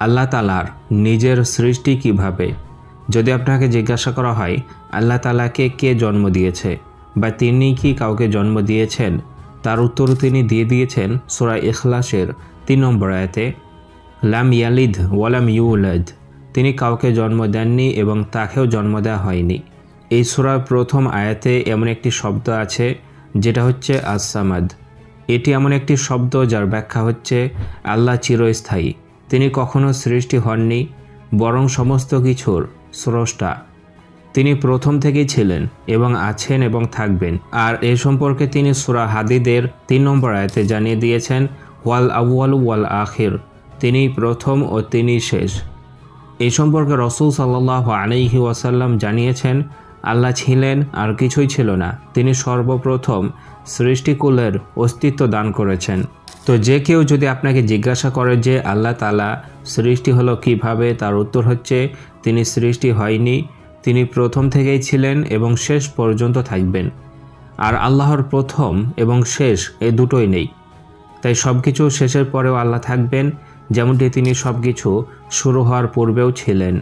আল্লাহ তাআলার নিজের সৃষ্টি কিভাবে। যদি আপনাকে জিজ্ঞাসা করা হয় আল্লাহ তাআলাকে কে জন্ম দিয়েছে বা তিনি কি কাউকে জন্ম দিয়েছেন, তার উত্তর তিনি দিয়ে দিয়েছেন সূরা ইখলাসের 3 নম্বর আয়াতে, লাম ইয়ালিদ ওয়ালাম ইউলাদ, তিনি কাউকে জন্ম দেননি এবং তাকেও জন্ম দেওয়া হয়নি। এই সূরার প্রথম আয়াতে এমন একটি শব্দ আছে যেটা হচ্ছে আস-সামাদ। এটি এমন একটি শব্দ যার ব্যাখ্যা হচ্ছে আল্লাহ চিরস্থায়ী, তিনি কখনো সৃষ্টি হননি, বরং সমস্ত কিছুর স্রষ্টা। তিনি প্রথম থেকেই ছিলেন এবং আছেন এবং থাকবেন। আর এ সম্পর্কে তিনি সূরা হাদীদের 3 নম্বর আয়াতে জানিয়ে দিয়েছেন, ওয়াল আউয়ালু ওয়াল আখির, তিনি প্রথম ও তিনি শেষ। এই সম্পর্কে রাসূল সাল্লাল্লাহু আলাইহি ওয়াসাল্লাম জানিয়েছেন, আল্লাহ ছিলেন আর কিছুই ছিল না, তিনি সর্বপ্রথম সৃষ্টিকুলের অস্তিত্ব দান করেছেন। তো যে কেউ যদি আপনাকে জিজ্ঞাসা করে যে আল্লাহ তাআলা সৃষ্টি হলো কিভাবে, তার উত্তর হচ্ছে তিনি সৃষ্টি হয়নি, তিনি প্রথম থেকেই ছিলেন এবং শেষ পর্যন্ত থাকবেন। আর আল্লাহর প্রথম এবং শেষ এই দুটোই নেই, তাই সব কিছু শেষের পরেও আল্লাহ থাকবেন, যেমনটি তিনি সব কিছু শুরু হওয়ার পূর্বেও ছিলেন।